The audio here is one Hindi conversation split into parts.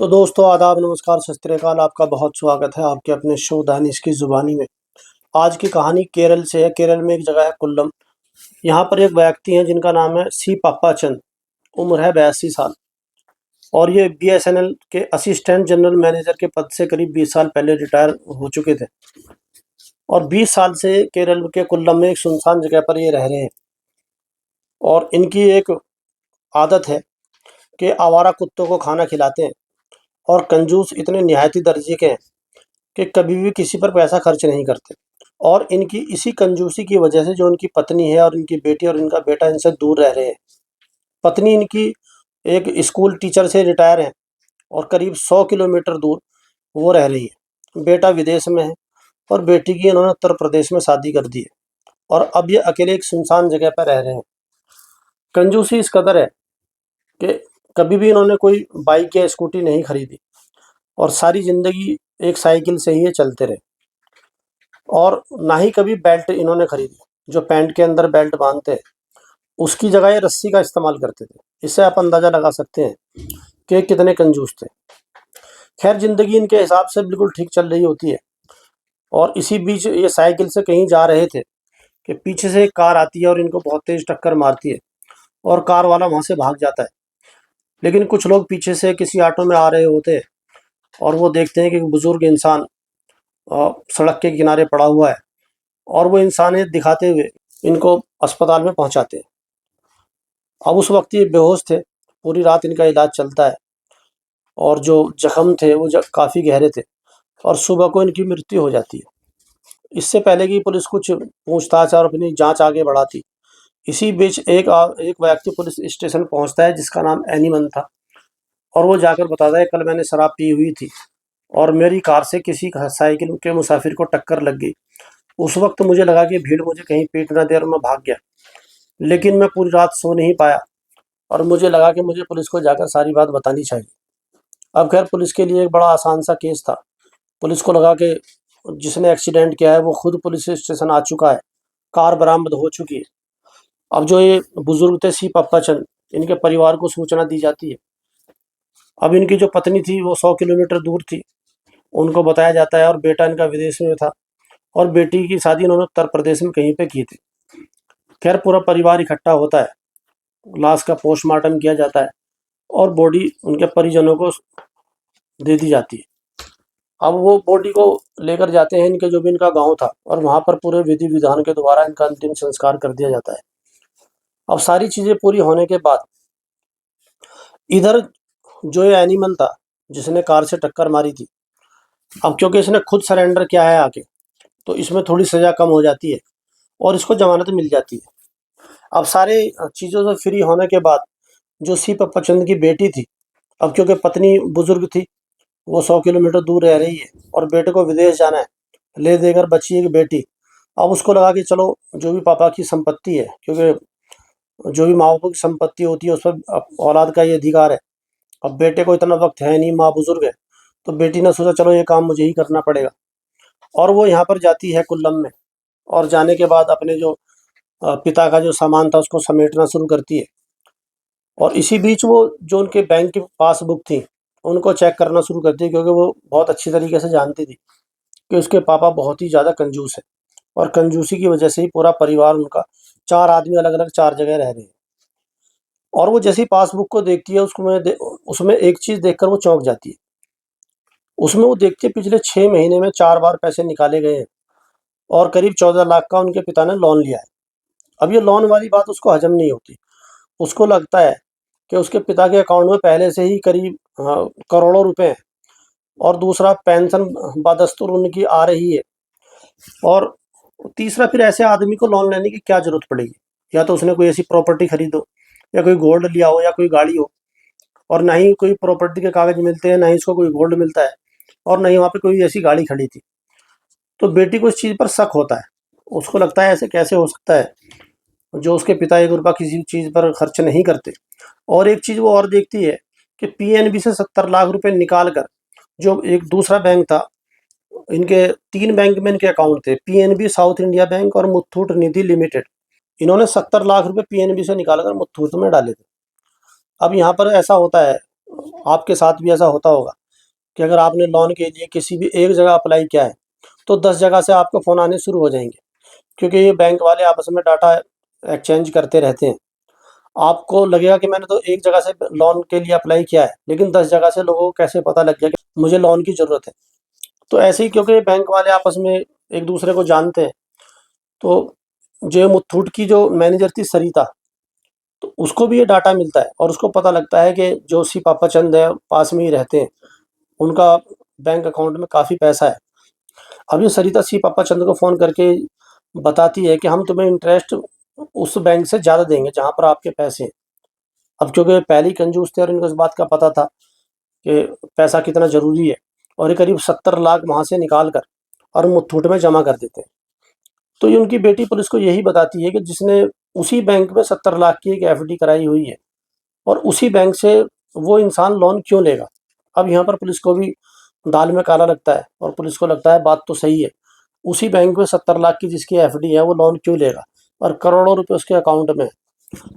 तो दोस्तों आदाब नमस्कार सत श्री अकाल। आपका बहुत स्वागत है आपके अपने शो दानिश की ज़ुबानी में। आज की कहानी केरल से है। केरल में एक जगह है कुल्लम। यहाँ पर एक व्यक्ति हैं जिनका नाम है सी पप्पा चंद। उम्र है 82 साल और ये बीएसएनएल के असिस्टेंट जनरल मैनेजर के पद से करीब 20 साल पहले रिटायर हो चुके थे और 20 साल से केरल के कुल्लम में एक सुनसान जगह पर ये रह रहे हैं। और इनकी एक आदत है कि आवारा कुत्तों को खाना खिलाते हैं और कंजूस इतने निहायती दर्जे के हैं कि कभी भी किसी पर पैसा खर्च नहीं करते। और इनकी इसी कंजूसी की वजह से जो इनकी पत्नी है और इनकी बेटी और इनका बेटा इनसे दूर रह रहे हैं। पत्नी इनकी एक स्कूल टीचर से रिटायर है और करीब 100 किलोमीटर दूर वो रह रही है। बेटा विदेश में है और बेटी की इन्होंने उत्तर प्रदेश में शादी कर दी है और अब ये अकेले एक सुनसान जगह पर रह रहे हैं। कंजूसी इस कदर है कि कभी भी इन्होंने कोई बाइक या स्कूटी नहीं खरीदी और सारी ज़िंदगी एक साइकिल से ही ये चलते रहे। और ना ही कभी बेल्ट इन्होंने खरीदी, जो पैंट के अंदर बेल्ट बांधते हैं उसकी जगह ये रस्सी का इस्तेमाल करते थे। इससे आप अंदाज़ा लगा सकते हैं कि कितने कंजूस थे। खैर ज़िंदगी इनके हिसाब से बिल्कुल ठीक चल रही होती है और इसी बीच ये साइकिल से कहीं जा रहे थे कि पीछे से एक कार आती है और इनको बहुत तेज़ टक्कर मारती है और कार वाला वहाँ से भाग जाता है। लेकिन कुछ लोग पीछे से किसी ऑटो में आ रहे होते हैं और वो देखते हैं कि एक बुज़ुर्ग इंसान सड़क के किनारे पड़ा हुआ है और वो इंसानियत दिखाते हुए इनको अस्पताल में पहुंचाते हैं। अब उस वक्त ये बेहोश थे। पूरी रात इनका इलाज चलता है और जो जख्म थे वो काफ़ी गहरे थे और सुबह को इनकी मृत्यु हो जाती है। इससे पहले कि पुलिस कुछ पूछताछ और अपनी जांच आगे बढ़ाती, इसी बीच एक व्यक्ति पुलिस स्टेशन पहुंचता है जिसका नाम एनीमन था और वो जाकर बताता है कल मैंने शराब पी हुई थी और मेरी कार से किसी साइकिल के मुसाफिर को टक्कर लग गई। उस वक्त मुझे लगा कि भीड़ मुझे कहीं पीट ना दे और मैं भाग गया, लेकिन मैं पूरी रात सो नहीं पाया और मुझे लगा कि मुझे पुलिस को जाकर सारी बात बतानी चाहिए। अब खैर पुलिस के लिए एक बड़ा आसान सा केस था। पुलिस को लगा कि जिसने एक्सीडेंट किया है वो खुद पुलिस स्टेशन आ चुका है, कार बरामद हो चुकी है। अब जो ये बुजुर्ग थे सी पप्पा चंद, इनके परिवार को सूचना दी जाती है। अब इनकी जो पत्नी थी वो 100 किलोमीटर दूर थी, उनको बताया जाता है और बेटा इनका विदेश में था और बेटी की शादी इन्होंने उत्तर प्रदेश में कहीं पे की थी। खैर पूरा परिवार इकट्ठा होता है, लाश का पोस्टमार्टम किया जाता है और बॉडी उनके परिजनों को दे दी जाती है। अब वो बॉडी को लेकर जाते हैं इनके जो भी इनका गांव था और वहाँ पर पूरे विधि विधान के द्वारा इनका अंतिम संस्कार कर दिया जाता है। अब सारी चीज़ें पूरी होने के बाद इधर जो ये एनिमल था जिसने कार से टक्कर मारी थी, अब क्योंकि इसने खुद सरेंडर किया है आके, तो इसमें थोड़ी सज़ा कम हो जाती है और इसको जमानत मिल जाती है। अब सारे चीज़ों से फ्री होने के बाद जो सी पप्पा चंद की बेटी थी, अब क्योंकि पत्नी बुजुर्ग थी, वो 100 किलोमीटर दूर रह रही है और बेटे को विदेश जाना है, ले देकर बची एक बेटी। अब उसको लगा कि चलो जो भी पापा की संपत्ति है, क्योंकि जो भी माँ बाप की संपत्ति होती है उस पर औलाद का ये अधिकार है। अब बेटे को इतना वक्त है नहीं, माँ बुजुर्ग है, तो बेटी ने सोचा चलो ये काम मुझे ही करना पड़ेगा और वो यहाँ पर जाती है कुल्लम में और जाने के बाद अपने जो पिता का जो सामान था उसको समेटना शुरू करती है। और इसी बीच वो जो उनके बैंक की पासबुक थी उनको चेक करना शुरू करती है, क्योंकि वो बहुत अच्छी तरीके से जानती थी कि उसके पापा बहुत ही ज़्यादा कंजूस है और कंजूसी की वजह से ही पूरा परिवार उनका, 4 आदमी अलग अलग 4 जगह रह रहे हैं। और वो जैसी पासबुक को देखती है उसमें एक चीज़ देखकर वो चौंक जाती है। उसमें वो देखती है पिछले 6 महीने में 4 बार पैसे निकाले गए हैं और करीब 14 लाख का उनके पिता ने लोन लिया है। अब ये लोन वाली बात उसको हजम नहीं होती। उसको लगता है कि उसके पिता के अकाउंट में पहले से ही करीब करोड़ों रुपए हैं और दूसरा पेंशन बदस्तूर उनकी आ रही है और तीसरा फिर ऐसे आदमी को लोन लेने की क्या ज़रूरत पड़ेगी। या तो उसने कोई ऐसी प्रॉपर्टी खरीदो या कोई गोल्ड लिया हो या कोई गाड़ी हो, और ना ही कोई प्रॉपर्टी के कागज़ मिलते हैं, ना ही इसको कोई गोल्ड मिलता है और ना ही वहाँ पे कोई ऐसी गाड़ी खड़ी थी। तो बेटी को इस चीज़ पर शक होता है। उसको लगता है ऐसे कैसे हो सकता है जो उसके पिता 1 रुपया किसी चीज़ पर खर्च नहीं करते। और एक चीज़ वो और देखती है कि पीएनबी से 70 लाख रुपए निकाल कर जो एक दूसरा बैंक था, इनके 3 बैंक में इनके अकाउंट थे, पीएनबी, साउथ इंडिया बैंक और मुथूट निधि लिमिटेड। इन्होंने 70 लाख रुपए पीएनबी से निकाल कर मुथूट में डाले थे। अब यहाँ पर ऐसा होता है, आपके साथ भी ऐसा होता होगा कि अगर आपने लोन के लिए किसी भी एक जगह अप्लाई किया है, तो 10 जगह से आपको फ़ोन आने शुरू हो जाएँगे, क्योंकि ये बैंक वाले आपस में डाटा एक्सचेंज करते रहते हैं। आपको लगेगा कि मैंने तो एक जगह से लोन के लिए अप्लाई किया है, लेकिन 10 जगह से लोगों को कैसे पता लग गया कि मुझे लोन की ज़रूरत है। तो ऐसे ही क्योंकि बैंक वाले आपस में एक-दूसरे को जानते हैं, तो जो मुथूट की जो मैनेजर थी सरिता, तो उसको भी ये डाटा मिलता है और उसको पता लगता है कि जो सी पापाचंद है, पास में ही रहते हैं, उनका बैंक अकाउंट में काफ़ी पैसा है। अब ये सरिता सी पापाचंद को फ़ोन करके बताती है कि हम तुम्हें इंटरेस्ट उस बैंक से ज़्यादा देंगे जहाँ पर आपके पैसे हैं। अब क्योंकि पहले ही कंजूस थे और इनको इस बात का पता था कि पैसा कितना ज़रूरी है, और ये करीब 70 लाख वहाँ से निकाल कर और मुथूट में जमा कर देते हैं। तो ये उनकी बेटी पुलिस को यही बताती है कि जिसने उसी बैंक में 70 लाख की एक एफडी कराई हुई है, और उसी बैंक से वो इंसान लोन क्यों लेगा? अब यहाँ पर पुलिस को भी दाल में काला लगता है और पुलिस को लगता है बात तो सही है। उसी बैंक में 70 लाख की जिसकी एफडी है वो लोन क्यों लेगा, और करोड़ों रुपए उसके अकाउंट में है।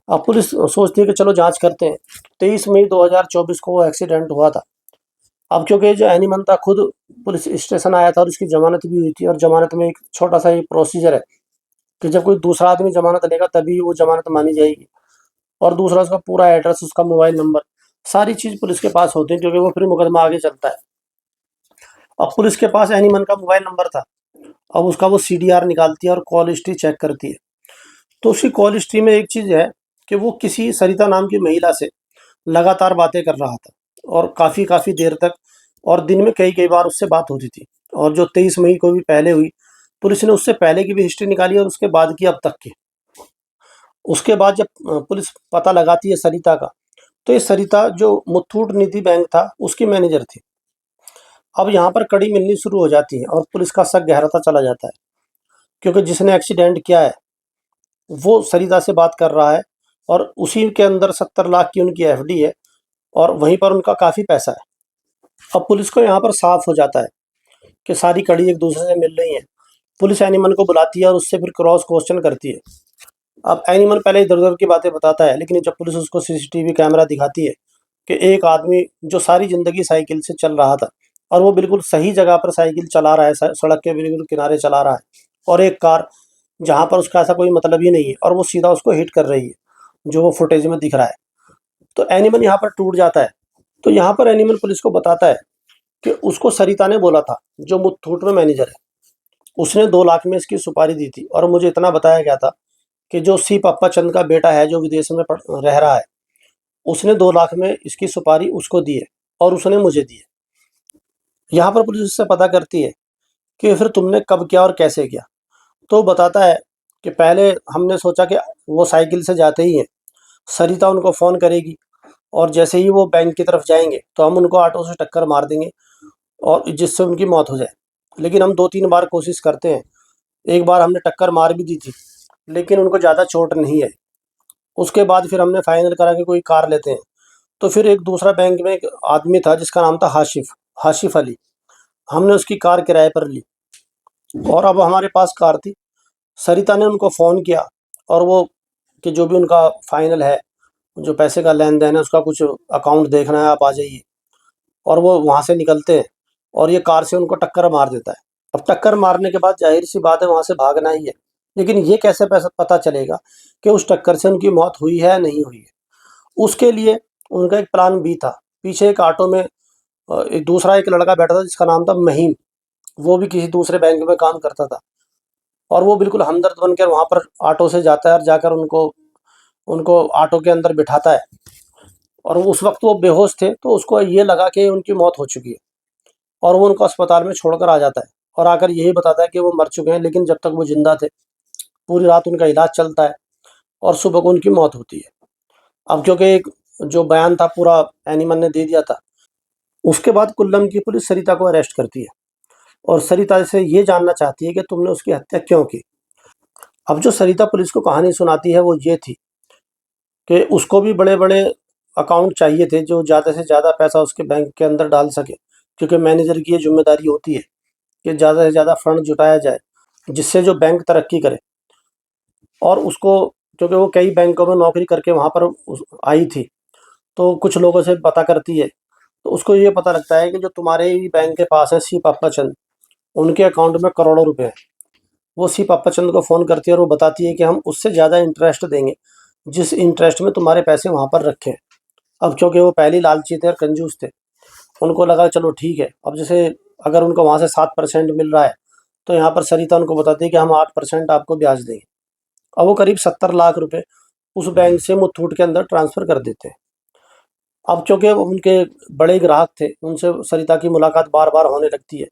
अब पुलिस सोचती है कि चलो जाँच करते हैं। 23 मई 2024 को वो एक्सीडेंट हुआ था। अब क्योंकि जो एनिमल था खुद पुलिस स्टेशन आया था और उसकी ज़मानत भी हुई थी, और ज़मानत में एक छोटा-सा ये प्रोसीजर है कि जब कोई दूसरा आदमी ज़मानत लेगा तभी वो ज़मानत मानी जाएगी, और दूसरा उसका पूरा एड्रेस, उसका मोबाइल नंबर, सारी चीज़ पुलिस के पास होती है, क्योंकि वो फिर मुकदमा आगे चलता है। अब पुलिस के पास एनिमल का मोबाइल नंबर था। अब उसका वो सीडीआर निकालती है और कॉल हिस्ट्री चेक करती है। तो उसकी कॉल हिस्ट्री में एक चीज़ है कि वो किसी सरिता नाम की महिला से लगातार बातें कर रहा था, और काफ़ी देर तक, और दिन में कई-कई बार उससे बात होती थी। और जो 23 मई को भी पहले हुई, पुलिस ने उससे पहले की भी हिस्ट्री निकाली और उसके बाद की अब तक की। उसके बाद जब पुलिस पता लगाती है सरिता का, तो ये सरिता जो मुथूट निधि बैंक था उसकी मैनेजर थी। अब यहाँ पर कड़ी मिलनी शुरू हो जाती है और पुलिस का शक गहराता चला जाता है, क्योंकि जिसने एक्सीडेंट किया है वो सरिता से बात कर रहा है, और उसी के अंदर 70 लाख की उनकी एफडी है, और वहीं पर उनका काफ़ी पैसा है। अब पुलिस को यहाँ पर साफ हो जाता है कि सारी कड़ी एक दूसरे से मिल रही हैं। पुलिस एनिमल को बुलाती है और उससे फिर क्रॉस क्वेश्चन करती है। अब एनिमल पहले इधर-उधर की बातें बताता है, लेकिन जब पुलिस उसको सीसीटीवी कैमरा दिखाती है कि एक आदमी जो सारी ज़िंदगी साइकिल से चल रहा था, और वो बिल्कुल सही जगह पर साइकिल चला रहा है, सड़क के बिल्कुल किनारे चला रहा है, और एक कार जहाँ पर उसका ऐसा कोई मतलब ही नहीं है और वो सीधा उसको हिट कर रही है, जो वो फुटेज में दिख रहा है। तो एनिमल यहाँ पर टूट जाता है। तो यहाँ पर एनिमल पुलिस को बताता है कि उसको सरिता ने बोला था, जो मुथूट में मैनेजर है, उसने 2 लाख में इसकी सुपारी दी थी, और मुझे इतना बताया गया था कि जो सी पप्पाचंद का बेटा है, जो विदेश में रह रहा है, उसने 2 लाख में इसकी सुपारी उसको दी है और उसने मुझे दी है। यहाँ पर पुलिस उससे पता करती है कि फिर तुमने कब किया और कैसे किया? तो बताता है कि पहले हमने सोचा कि वो साइकिल से जाते ही हैं, सरिता उनको फ़ोन करेगी, और जैसे ही वो बैंक की तरफ जाएँगे, तो हम उनको ऑटो से टक्कर मार देंगे और जिससे उनकी मौत हो जाए। लेकिन हम 2-3 बार कोशिश करते हैं। एक बार हमने टक्कर मार भी दी थी, लेकिन उनको ज़्यादा चोट नहीं आई। उसके बाद फिर हमने फाइनल करा कि कोई कार लेते हैं। तो फिर एक दूसरा बैंक में एक आदमी था जिसका नाम था हाशिफ़ अली। हमने उसकी कार किराए पर ली, और अब हमारे पास कार थी। सरिता ने उनको फ़ोन किया, और वो कि जो भी उनका फाइनल है, जो पैसे का लेन-देन है, उसका कुछ अकाउंट देखना है, आप आ जाइए। और वो वहाँ से निकलते हैं, और ये कार से उनको टक्कर मार देता है। अब टक्कर मारने के बाद ज़ाहिर-सी बात है वहाँ से भागना ही है। लेकिन ये कैसे पैसा पता चलेगा कि उस टक्कर से उनकी मौत हुई है या नहीं हुई है? उसके लिए उनका एक प्लान बी था। पीछे एक ऑटो में एक लड़का बैठा था जिसका नाम था महीम। वो भी किसी दूसरे बैंक में काम करता था, और वो बिल्कुल हमदर्द बनकर वहाँ पर ऑटो से जाता है और जाकर उनको उनको ऑटो के अंदर बिठाता है। और उस वक़्त वो बेहोश थे, तो उसको ये लगा कि उनकी मौत हो चुकी है, और वो उनको अस्पताल में छोड़कर आ जाता है, और आकर यही बताता है कि वो मर चुके हैं, लेकिन जब तक वो ज़िंदा थे, पूरी रात उनका इलाज चलता है, और सुबह को उनकी मौत होती है। अब क्योंकि एक जो बयान था पूरा एनिमल ने दे दिया था, उसके बाद कुल्लम की पुलिस सरिता को अरेस्ट करती है, और सरिता से ये जानना चाहती है कि तुमने उसकी हत्या क्यों की? अब जो सरिता पुलिस को कहानी सुनाती है वो ये थी कि उसको भी बड़े-बड़े अकाउंट चाहिए थे, जो ज़्यादा से ज़्यादा पैसा उसके बैंक के अंदर डाल सके, क्योंकि मैनेजर की ये ज़िम्मेदारी होती है कि ज़्यादा से ज़्यादा फंड जुटाया जाए, जिससे जो बैंक तरक्की करे। और उसको, क्योंकि वो कई बैंकों में नौकरी करके वहाँ पर आई थी, तो कुछ लोगों से पता करती है तो उसको ये पता लगता है कि जो तुम्हारे ही बैंक के पास है सी पापा चंद, उनके अकाउंट में करोड़ों रुपए हैं। वो सी पापा चंद को फ़ोन करती है और वो बताती है कि हम उससे ज़्यादा इंटरेस्ट देंगे जिस इंटरेस्ट में तुम्हारे पैसे वहाँ पर रखे हैं। अब क्योंकि वो पहले ही लालची थे और कंजूस थे, उनको लगा चलो ठीक है। अब जैसे अगर उनको वहाँ से 7% मिल रहा है, तो यहाँ पर सरिता उनको बताती है कि हम 8% आपको ब्याज देंगे। अब वो करीब 70 लाख रुपए उस बैंक से मुथूट के अंदर ट्रांसफ़र कर देते हैं। अब चूँकि उनके बड़े ग्राहक थे, उनसे सरिता की मुलाकात बार-बार होने लगती है।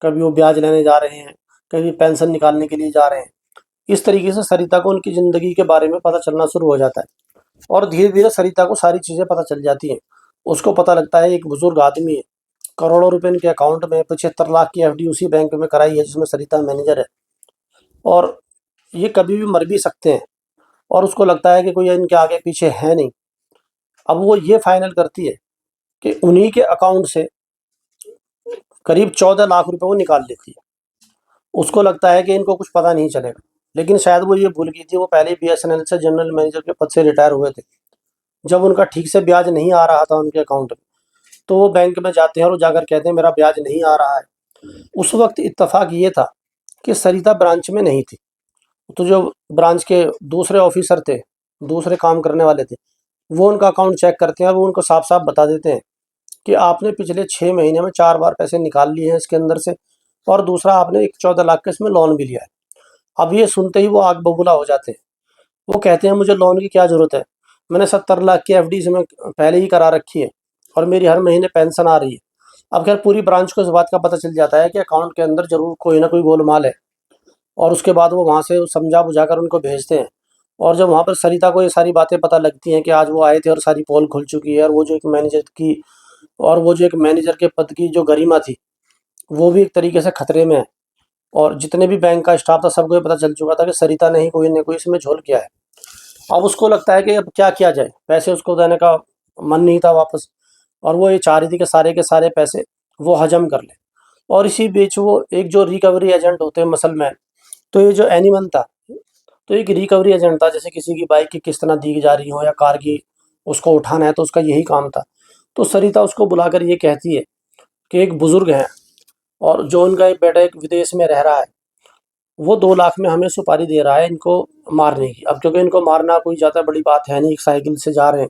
कभी वो ब्याज लेने जा रहे हैं, कभी पेंशन निकालने के लिए जा रहे हैं। इस तरीके से सरिता को उनकी ज़िंदगी के बारे में पता चलना शुरू हो जाता है और धीरे-धीरे सरिता को सारी चीज़ें पता चल जाती हैं। उसको पता लगता है एक बुज़ुर्ग आदमी है, करोड़ों रुपए इनके अकाउंट में, 75 लाख की एफडी उसी बैंक में कराई है जिसमें सरिता मैनेजर है, और ये कभी भी मर भी सकते हैं। और उसको लगता है कि कोई इनके आगे पीछे है नहीं। अब वो ये फाइनल करती है कि उन्हीं के अकाउंट से करीब 14 लाख रुपए वो निकाल लेती है। उसको लगता है कि इनको कुछ पता नहीं चलेगा, लेकिन शायद वो ये भूल गई थी वो पहले बीएसएनएल से जनरल मैनेजर के पद से रिटायर हुए थे। जब उनका ठीक से ब्याज नहीं आ रहा था उनके अकाउंट में, तो वो बैंक में जाते हैं और वो जाकर कहते हैं मेरा ब्याज नहीं आ रहा है। उस वक्त इत्तेफाक ये था कि सरिता ब्रांच में नहीं थी, तो जो ब्रांच के दूसरे ऑफिसर थे, दूसरे काम करने वाले थे, वो उनका अकाउंट चेक करते हैं और वो उनको साफ-साफ बता देते हैं कि आपने पिछले 6 महीने में 4 बार पैसे निकाल लिए हैं इसके अंदर से, और दूसरा आपने एक 14 लाख का इसमें लोन भी लिया है। अब ये सुनते ही वो आग बबूला हो जाते हैं। वो कहते हैं मुझे लोन की क्या ज़रूरत है? मैंने 70 लाख की एफडी इसमें पहले ही करा रखी है और मेरी हर महीने पेंशन आ रही है। अब खैर पूरी ब्रांच को इस बात का पता चल जाता है कि अकाउंट के अंदर ज़रूर कोई ना कोई गोलमाल है, और उसके बाद वो वहाँ से समझा-बुझा कर उनको भेजते हैं। और जब वहाँ पर सरिता को ये सारी बातें पता लगती हैं कि आज वो आए थे और सारी पोल खुल चुकी है, और वो जो एक मैनेजर के पद की जो गरिमा थी, वो भी एक तरीके से खतरे में है। और जितने भी बैंक का स्टाफ था सबको ये पता चल चुका था कि सरिता ने ही कोई न कोई इसमें झोल किया है। अब उसको लगता है कि अब क्या किया जाए? पैसे उसको देने का मन नहीं था वापस, और वो ये चाह रही थी कि सारे पैसे वो हज़म कर ले। और इसी बीच वो एक जो रिकवरी एजेंट होते हैं मसलमैन, तो ये जो एनिमल था, तो एक रिकवरी एजेंट था। जैसे किसी की बाइक की किस्त ना दी जा रही हो या कार की, उसको उठाना है, तो उसका यही काम था। तो सरिता उसको बुलाकर ये कहती है कि एक बुज़ुर्ग हैं और जो उनका एक बेटा एक विदेश में रह रहा है, वो 2 लाख में हमें सुपारी दे रहा है इनको मारने की। अब क्योंकि इनको मारना कोई ज़्यादा बड़ी बात है नहीं, एक साइकिल से जा रहे हैं,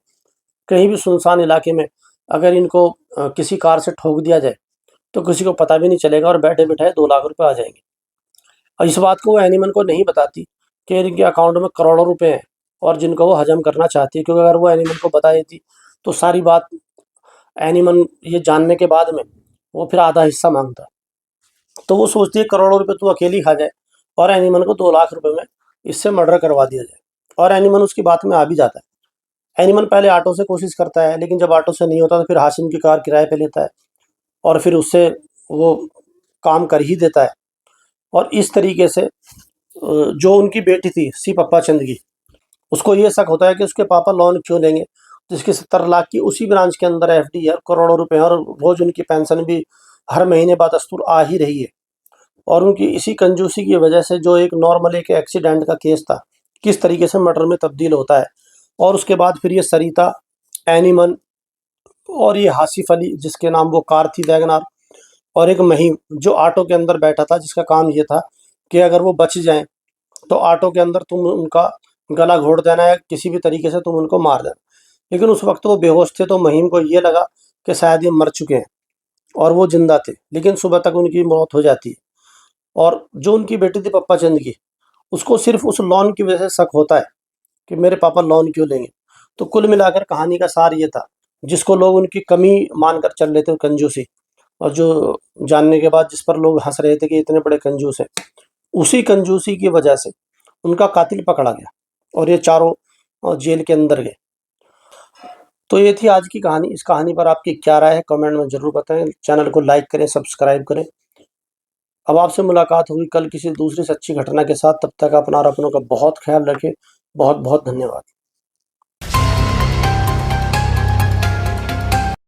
कहीं भी सुनसान इलाके में अगर इनको किसी कार से ठोक दिया जाए, तो किसी को पता भी नहीं चलेगा और बैठे-बिठाए 2 लाख रुपए आ जाएँगे। और इस बात को वो एनिमल को नहीं बताती कि इनके अकाउंट में करोड़ों रुपए हैं और जिनको वो हज़म करना चाहती है, क्योंकि अगर वो एनिमल को बता देती, तो सारी बात एनिमल ये जानने के बाद में वो फिर आधा हिस्सा माँगता। तो वो सोचती है करोड़ों रुपए तू अकेली खा जाए और एनिमल को 2 लाख रुपए में इससे मर्डर करवा दिया जाए, और एनिमल उसकी बात में आ भी जाता है। एनिमल पहले ऑटो से कोशिश करता है, लेकिन जब ऑटो से नहीं होता तो फिर हाशिम की कार किराए पे लेता है और फिर उससे वो काम कर ही देता है। और इस तरीके से जो उनकी बेटी थी सी पप्पा चंद की, उसको ये शक होता है कि उसके पापा लोन क्यों लेंगे, जिसकी 70 लाख की उसी ब्रांच के अंदर एफडी है, करोड़ों रुपए हैं, और रोज़ उनकी पेंशन भी हर महीने बदस्तूर आ ही रही है। और उनकी इसी कंजूसी की वजह से जो एक नॉर्मल एक एक्सीडेंट का केस था, किस तरीके से मर्डर में तब्दील होता है। और उसके बाद फिर ये सरिता, एनिमल और ये हासिफ अली जिसके नाम वो कार थी वैगनार, और एक महिम जो ऑटो के अंदर बैठा था, जिसका काम ये था कि अगर वो बच जाएँ तो ऑटो के अंदर तुम उनका गला घोंट देना या किसी भी तरीके से तुम उनको मार देना। लेकिन उस वक्त वो बेहोश थे, तो महिम को ये लगा कि शायद ये मर चुके हैं और वो ज़िंदा थे, लेकिन सुबह तक उनकी मौत हो जाती है। और जो उनकी बेटी थी पप्पा चंद की, उसको सिर्फ़ उस लोन की वजह से शक होता है कि मेरे पापा लोन क्यों लेंगे। तो कुल मिलाकर कहानी का सार ये था, जिसको लोग उनकी कमी मानकर चल रहे थे कंजूसी, और जो जानने के बाद जिस पर लोग हँस रहे थे कि इतने बड़े कंजूस हैं, उसी कंजूसी की वजह से उनका कातिल पकड़ा गया और ये चारों जेल के अंदर गए। तो ये थी आज की कहानी। इस कहानी पर आपकी क्या राय है कमेंट में ज़रूर बताएँ। चैनल को लाइक करें, सब्सक्राइब करें। अब आपसे मुलाकात होगी कल किसी दूसरी सच्ची घटना के साथ। तब तक अपना और अपनों का बहुत ख्याल रखें। बहुत बहुत धन्यवाद।